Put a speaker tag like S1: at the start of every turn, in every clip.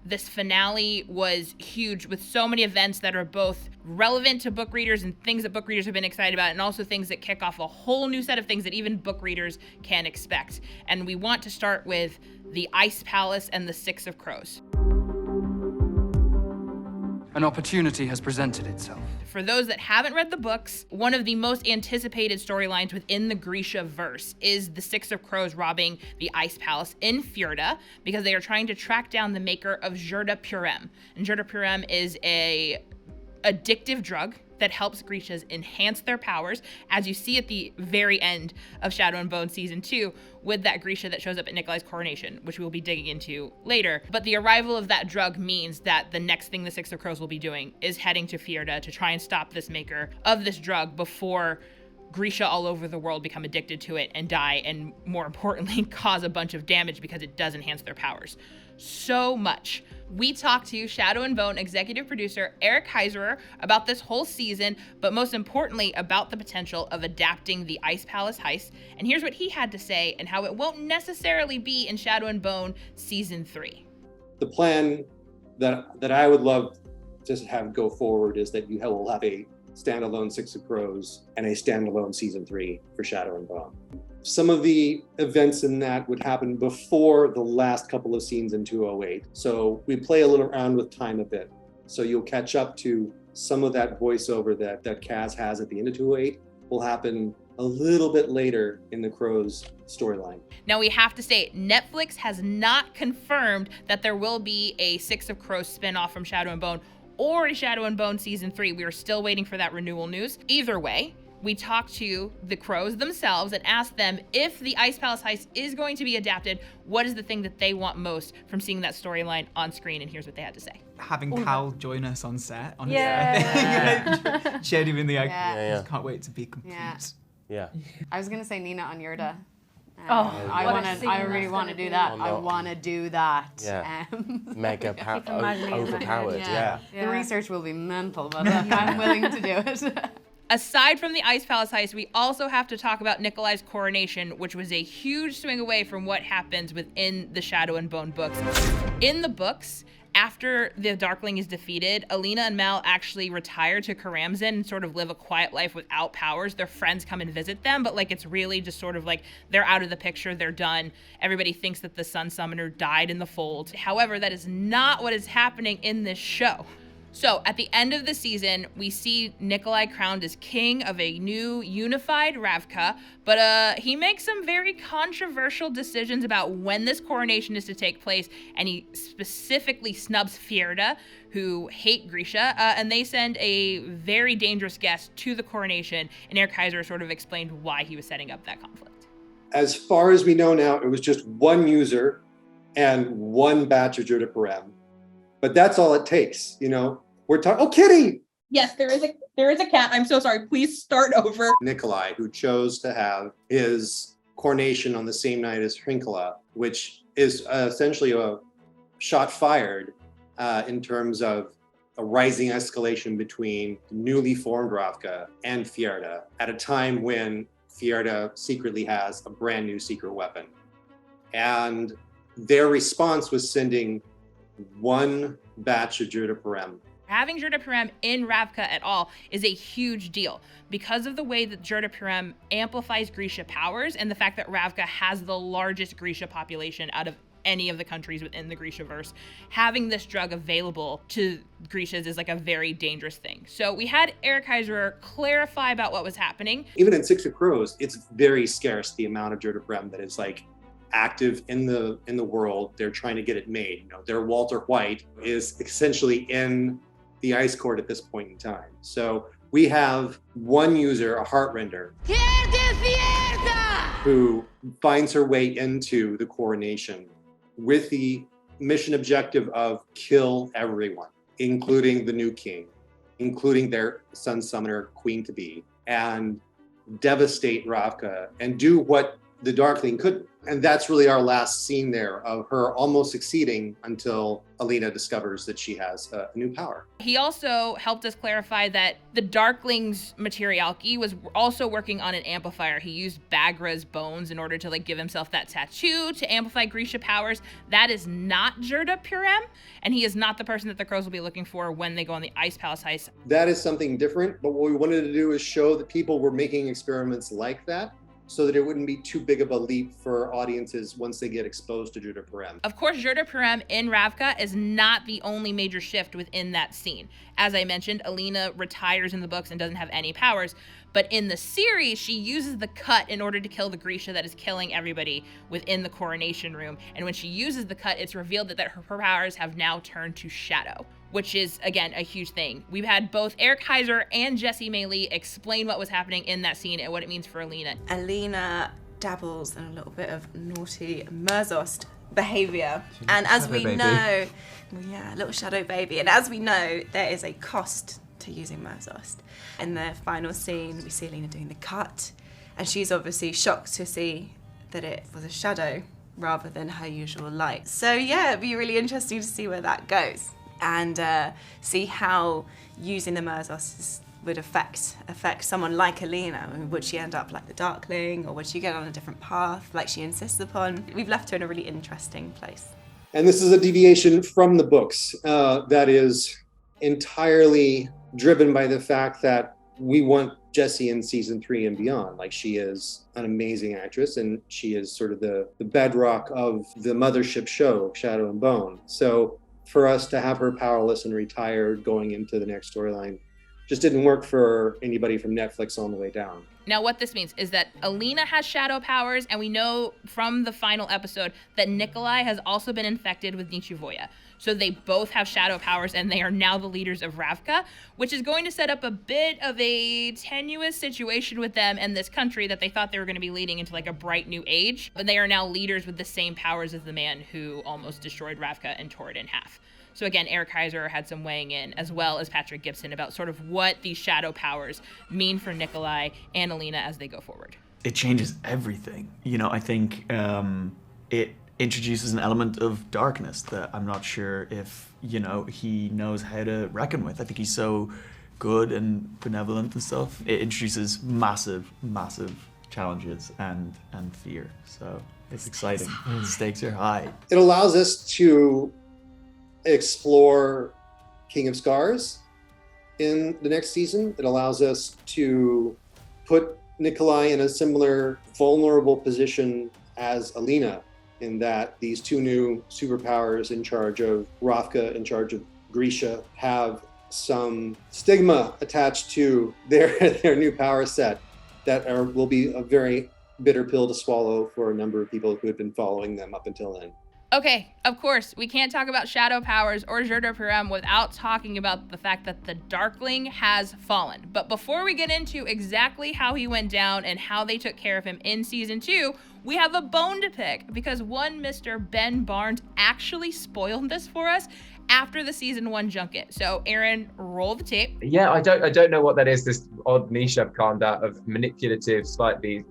S1: This finale was huge with so many events that are both relevant to book readers and things that book readers have been excited about, and also things that kick off a whole new set of things that even book readers can expect. And we want to start with the Ice Palace and the Six of Crows.
S2: An opportunity has presented itself.
S1: For those that haven't read the books, one of the most anticipated storylines within the Grisha verse is the Six of Crows robbing the Ice Palace in Fjorda because they are trying to track down the maker of Jurda Purem. And Jurda Purem is a addictive drug that helps Grishas enhance their powers, as you see at the very end of Shadow and Bone Season 2 with that Grisha that shows up at Nikolais Coronation, which we will be digging into later. But the arrival of that drug means that the next thing the Six of Crows will be doing is heading to Fjorda to try and stop this maker of this drug before Grisha all over the world become addicted to it and die, and more importantly, cause a bunch of damage because it does enhance their powers. So much. We talked to Shadow and Bone executive producer Eric Heisserer about this whole season, but most importantly about the potential of adapting the Ice Palace Heist. And here's what he had to say and how it won't necessarily be in Shadow and Bone Season 3.
S3: The plan that I would love to have go forward is that will have a standalone Six of Crows and a standalone Season 3 for Shadow and Bone. Some of the events in that would happen before the last couple of scenes in 208. So we play a little around with time a bit. So you'll catch up to some of that voiceover that Kaz has at the end of 208 will happen a little bit later in the Crows storyline.
S1: Now we have to say, Netflix has not confirmed that there will be a Six of Crows spinoff from Shadow and Bone or a Shadow and Bone Season 3. We are still waiting for that renewal news. Either way, we talked to the Crows themselves and asked them if the Ice Palace Heist is going to be adapted, what is the thing that they want most from seeing that storyline on screen, and here's what they had to say.
S4: Having Cal join us on set, honestly.
S5: Yeah.
S4: Genuinely, I
S5: Yeah.
S4: can't wait to be complete.
S5: Yeah. I was gonna say Nina on Yurda.
S6: I
S5: really want to do that.
S6: Oh,
S5: I want to do that.
S6: Yeah. Mega
S5: imagining it.
S6: overpowered, yeah.
S5: The research will be mental, but I'm willing to do it.
S1: Aside from the Ice Palace Heist, we also have to talk about Nikolais Coronation, which was a huge swing away from what happens within the Shadow and Bone books. In the books, after the Darkling is defeated, Alina and Mal actually retire to Karamzin and sort of live a quiet life without powers. Their friends come and visit them, but it's really just sort of they're out of the picture, they're done. Everybody thinks that the Sun Summoner died in the fold. However, that is not what is happening in this show. So at the end of the season, we see Nikolai crowned as king of a new unified Ravka, but he makes some very controversial decisions about when this coronation is to take place, and he specifically snubs Fjorda, who hate Grisha, and they send a very dangerous guest to the coronation, and Eric Heisserer sort of explained why he was setting up that conflict.
S3: As far as we know now, it was just one user and one batch of Jurda Purem. But that's all it takes, We're talking. Oh, Kitty!
S7: Yes, there is a cat. I'm so sorry. Please start over.
S3: Nikolai, who chose to have his coronation on the same night as Hrinkala, which is essentially a shot fired in terms of a rising escalation between newly formed Ravka and Fjorda at a time when Fjorda secretly has a brand new secret weapon. And their response was sending one batch of Jurda Purem.
S1: Having Jurda Purem in Ravka at all is a huge deal because of the way that Jurda Purem amplifies Grisha powers and the fact that Ravka has the largest Grisha population out of any of the countries within the Grishaverse. Having this drug available to Grishas is a very dangerous thing. So we had Eric Heisserer clarify about what was happening.
S3: Even in Six of Crows, it's very scarce, the amount of Jurda Purem that is active in the world. They're trying to get it made. Their Walter White is essentially in the ice court at this point in time. So we have one user, a Heartrender, who finds her way into the coronation with the mission objective of kill everyone, including the new king, including their Sun Summoner, Queen to be, and devastate Ravka and do what the Darkling couldn't. And that's really our last scene there of her almost succeeding until Alina discovers that she has a new power.
S1: He also helped us clarify that the Darkling's materiality was also working on an amplifier. He used Bagra's bones in order to give himself that tattoo to amplify Grisha powers. That is not Jurda Purem, and he is not the person that the Crows will be looking for when they go on the Ice Palace heist.
S3: That is something different, but what we wanted to do is show that people were making experiments like that, so that it wouldn't be too big of a leap for audiences once they get exposed to Jurda Purem.
S1: Of course, Jurda Purem in Ravka is not the only major shift within that scene. As I mentioned, Alina retires in the books and doesn't have any powers, but in the series, she uses the cut in order to kill the Grisha that is killing everybody within the coronation room. And when she uses the cut, it's revealed that her powers have now turned to shadow, which is, again, a huge thing. We've had both Eric Heisserer and Jessie Mei Li explain what was happening in that scene and what it means for Alina.
S8: Alina dabbles in a little bit of naughty Merzost behavior. And as we know, a little shadow baby. And as we know, there is a cost to using Merzost. In the final scene, we see Alina doing the cut, and she's obviously shocked to see that it was a shadow rather than her usual light. So yeah, it'd be really interesting to see where that goes, and see how using the Merzost would affect someone like Alina. I mean, would she end up like the Darkling, or would she get on a different path like she insists upon? We've left her in a really interesting place.
S3: And this is a deviation from the books that is entirely driven by the fact that we want Jessie in season 3 and beyond. Like, she is an amazing actress, and she is sort of the bedrock of the mothership show, Shadow and Bone. So for us to have her powerless and retired going into the next storyline just didn't work for anybody from Netflix on the way down.
S1: Now, what this means is that Alina has shadow powers, and we know from the final episode that Nikolai has also been infected with Nichivoya. So they both have shadow powers, and they are now the leaders of Ravka, which is going to set up a bit of a tenuous situation with them and this country that they thought they were going to be leading into a bright new age. But they are now leaders with the same powers as the man who almost destroyed Ravka and tore it in half. So again, Eric Heisserer had some weighing in, as well as Patrick Gibson, about sort of what these shadow powers mean for Nikolai and Alina as they go forward.
S9: It changes everything. I think it introduces an element of darkness that I'm not sure if, he knows how to reckon with. I think he's so good and benevolent and stuff. It introduces massive, massive challenges and fear. So it's exciting. The stakes are high.
S3: It allows us to explore King of Scars in the next season. It allows us to put Nikolai in a similar vulnerable position as Alina, in that these two new superpowers in charge of Ravka, in charge of Grisha, have some stigma attached to their new power set that will be a very bitter pill to swallow for a number of people who had been following them up until then.
S1: Okay, of course, we can't talk about shadow powers or Jurda Purem without talking about the fact that the Darkling has fallen. But before we get into exactly how he went down and how they took care of him in season 2, we have a bone to pick, because one Mr. Ben Barnes actually spoiled this for us after the season 1 junket. So Aaron, roll the tape.
S10: Yeah, I don't know what that is, this odd niche I've carved out of manipulative, slightly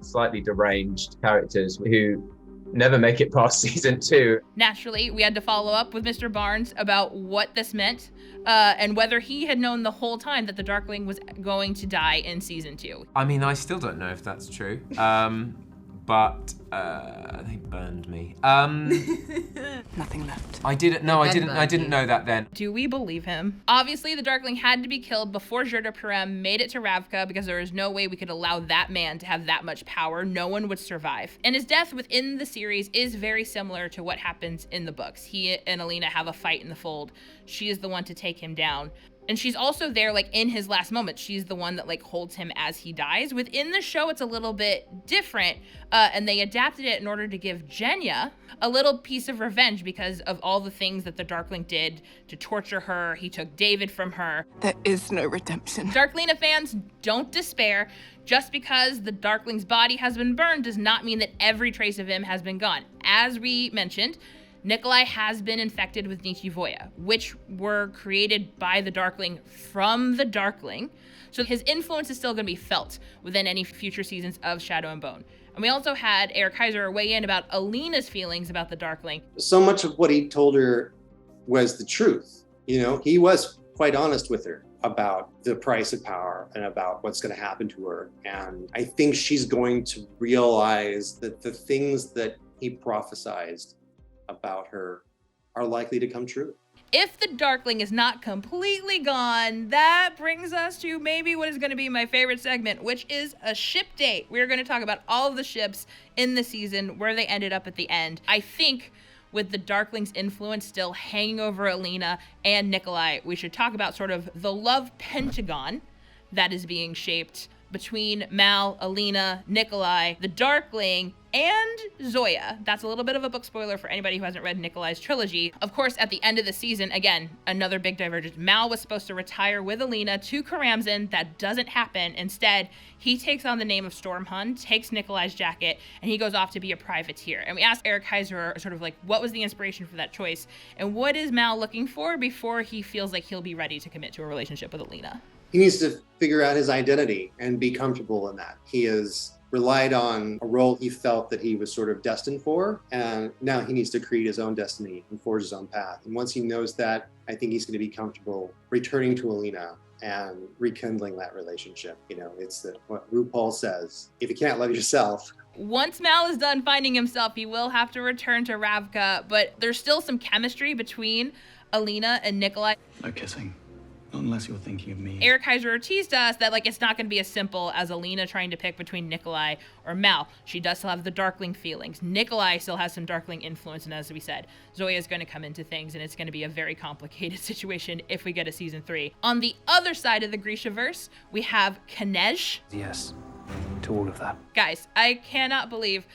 S10: deranged characters who never make it past season 2.
S1: Naturally, we had to follow up with Mr. Barnes about what this meant, and whether he had known the whole time that the Darkling was going to die in season 2.
S11: I mean, I still don't know if that's true. But they burned me.
S8: Nothing left.
S11: I didn't know that then.
S1: Do we believe him? Obviously, the Darkling had to be killed before Jurda Purem made it to Ravka, because there is no way we could allow that man to have that much power. No one would survive. And his death within the series is very similar to what happens in the books. He and Alina have a fight in the fold. She is the one to take him down. And she's also there, in his last moment. She's the one that, holds him as he dies. Within the show, it's a little bit different, and they adapted it in order to give Jenya a little piece of revenge because of all the things that the Darkling did to torture her. He took David from her.
S8: There is no redemption.
S1: Darklina fans, don't despair. Just because the Darkling's body has been burned does not mean that every trace of him has been gone. As we mentioned, Nikolai has been infected with Nichivoya, which were created by the Darkling from the Darkling. So his influence is still going to be felt within any future seasons of Shadow and Bone. And we also had Eric Heisserer weigh in about Alina's feelings about the Darkling.
S3: So much of what he told her was the truth. You know, he was quite honest with her about the price of power and about what's going to happen to her. And I think she's going to realize that the things that he prophesized about her are likely to come true.
S1: If the Darkling is not completely gone, that brings us to maybe what is going to be my favorite segment, which is a ship date. We're going to talk about all of the ships in the season, where they ended up at the end. I think with the Darkling's influence still hanging over Alina and Nikolai, we should talk about sort of the love pentagon that is being shaped between Mal, Alina, Nikolai, the Darkling, and Zoya. That's a little bit of a book spoiler for anybody who hasn't read Nikolai's trilogy. Of course, at the end of the season, again, another big divergence. Mal was supposed to retire with Alina to Karamzin. That doesn't happen. Instead, he takes on the name of Stormhund, takes Nikolai's jacket, and he goes off to be a privateer. And we asked Eric Heisserer sort of like, what was the inspiration for that choice? And what is Mal looking for before he feels like he'll be ready to commit to a relationship with Alina?
S3: He needs to figure out his identity and be comfortable in that. He has relied on a role he felt that he was sort of destined for, and now he needs to create his own destiny and forge his own path. And once he knows that, I think he's going to be comfortable returning to Alina and rekindling that relationship. You know, it's what RuPaul says, if you can't love yourself.
S1: Once Mal is done finding himself, he will have to return to Ravka, but there's still some chemistry between Alina and Nikolai.
S2: No kissing. Not unless you're thinking of me.
S1: Eric Heisserer teased us that like it's not going to be as simple as Alina trying to pick between Nikolai or Mal. She does still have the Darkling feelings. Nikolai still has some Darkling influence, and as we said, Zoya is going to come into things, and it's going to be a very complicated situation if we get a season 3. On the other side of the Grishaverse, we have Kanej.
S2: Yes, to all of that.
S1: Guys, I cannot believe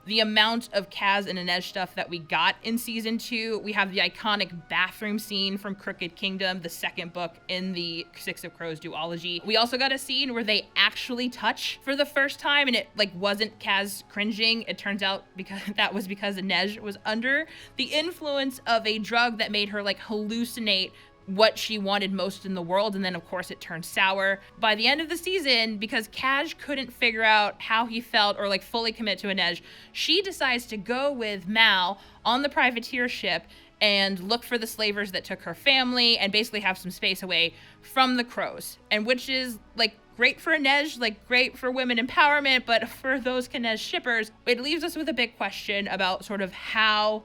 S1: the amount of Kaz and Inej stuff that we got in season 2. We have the iconic bathroom scene from Crooked Kingdom, the second book in the Six of Crows duology. We also got a scene where they actually touch for the first time, and it like wasn't Kaz cringing. It turns out because Inej was under the influence of a drug that made her like hallucinate what she wanted most in the world, and then of course it turned sour. By the end of the season, because Kaj couldn't figure out how he felt or like fully commit to Inej, she decides to go with Mal on the privateer ship and look for the slavers that took her family and basically have some space away from the crows, and which is like great for Inej, like great for women empowerment, but for those Kanej shippers, it leaves us with a big question about sort of how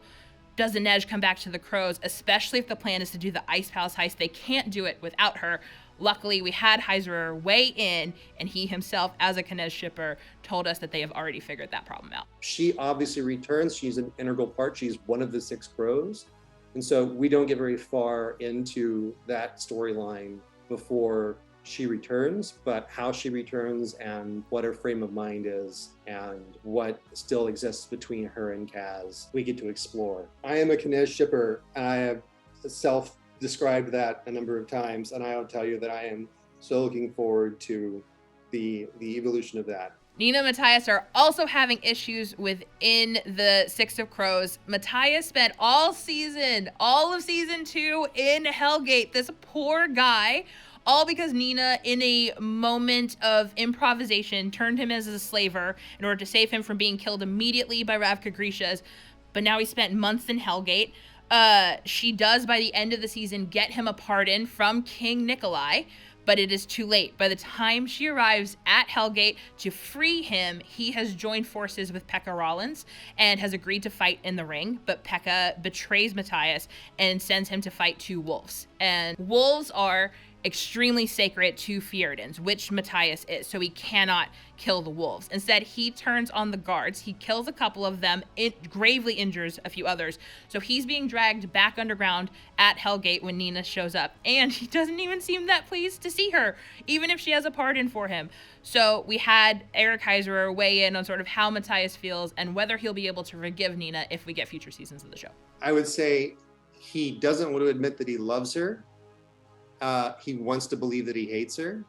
S1: does Inej come back to the crows, especially if the plan is to do the Ice Palace heist. They can't do it without her. Luckily, we had Heisserer weigh in, and he himself, as a Kanej shipper, told us that they have already figured that problem out.
S3: She obviously returns. She's an integral part. She's one of the 6 crows. And so we don't get very far into that storyline before she returns, but how she returns and what her frame of mind is and what still exists between her and Kaz, we get to explore. I am a Kanej shipper, and I have self-described that a number of times, and I'll tell you that I am so looking forward to the evolution of that.
S1: Nina and Matthias are also having issues within the Six of Crows. Matthias spent all of season 2 in Hellgate, this poor guy, all because Nina, in a moment of improvisation, turned him as a slaver in order to save him from being killed immediately by Ravka Grishas. But now he spent months in Hellgate. She does, by the end of the season, get him a pardon from King Nikolai, but it is too late. By the time she arrives at Hellgate to free him, he has joined forces with Pekka Rollins and has agreed to fight in the ring, but Pekka betrays Matthias and sends him to fight 2 wolves. And wolves are extremely sacred to Fjerdans, which Matthias is, so he cannot kill the wolves. Instead, he turns on the guards. He kills a couple of them, it gravely injures a few others. So he's being dragged back underground at Hellgate when Nina shows up, and he doesn't even seem that pleased to see her, even if she has a pardon for him. So we had Eric Heisserer weigh in on sort of how Matthias feels and whether he'll be able to forgive Nina if we get future seasons of the show.
S3: I would say he doesn't want to admit that he loves her. He wants to believe that he hates her,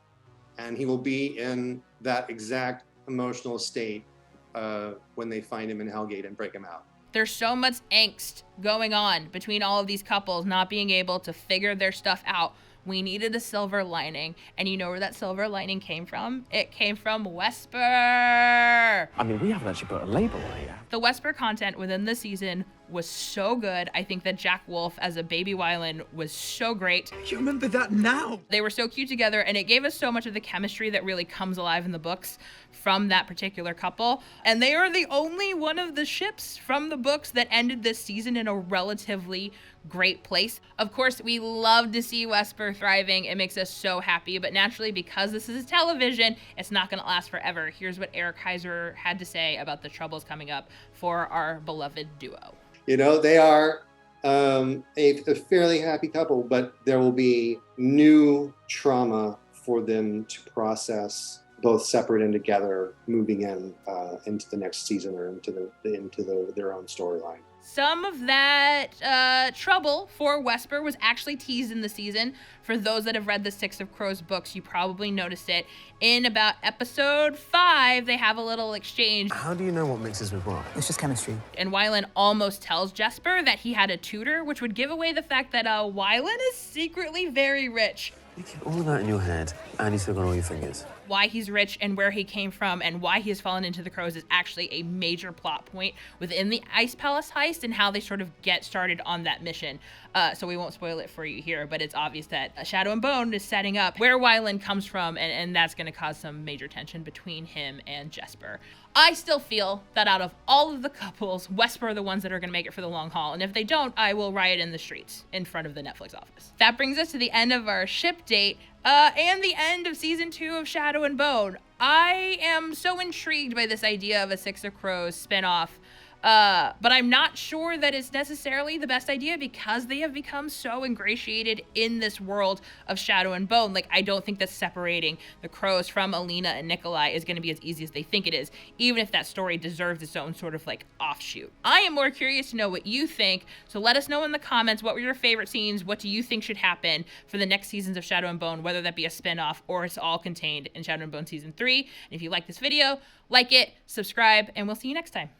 S3: and he will be in that exact emotional state when they find him in Hellgate and break him out.
S1: There's so much angst going on between all of these couples not being able to figure their stuff out. We needed a silver lining. And you know where that silver lining came from? It came from Wesper.
S2: I mean, we haven't actually put a label on it yet.
S1: The Wesper content within the season was so good. I think that Jack Wolf as a baby Wylan was so great.
S4: You remember that now?
S1: They were so cute together, and it gave us so much of the chemistry that really comes alive in the books from that particular couple. And they are the only one of the ships from the books that ended this season in a relatively great place. Of course, we love to see Wesper thriving. It makes us so happy, but naturally, because this is television, it's not going to last forever. Here's what Eric Heisserer had to say about the troubles coming up for our beloved duo.
S3: You know, they are a fairly happy couple, but there will be new trauma for them to process, both separate and together, moving into the next season or into their own storyline.
S1: Some of that trouble for Wesper was actually teased in the season. For those that have read the Six of Crows books, you probably noticed it. In about episode 5, they have a little exchange.
S2: How do you know what mixes with what?
S4: It's just chemistry.
S1: And Wylan almost tells Jesper that he had a tutor, which would give away the fact that Wylan is secretly very rich.
S2: You keep all of that in your head, and you still got all your fingers.
S1: Why he's rich and where he came from and why he has fallen into the Crows is actually a major plot point within the Ice Palace heist and how they sort of get started on that mission. So we won't spoil it for you here, but it's obvious that Shadow and Bone is setting up where Wylan comes from, and that's going to cause some major tension between him and Jesper. I still feel that out of all of the couples, Wesper are the ones that are going to make it for the long haul, and if they don't, I will riot in the streets in front of the Netflix office. That brings us to the end of our ship date, and the end of season 2 of Shadow and Bone. I am so intrigued by this idea of a Six of Crows spinoff, but I'm not sure that it's necessarily the best idea because they have become so ingratiated in this world of Shadow and Bone. Like, I don't think that separating the Crows from Alina and Nikolai is going to be as easy as they think it is, even if that story deserves its own sort of like offshoot. I am more curious to know what you think, so let us know in the comments what were your favorite scenes, what do you think should happen for the next seasons of Shadow and Bone, whether that be a spinoff or it's all contained in Shadow and Bone season 3. And if you like this video, like it, subscribe, and we'll see you next time.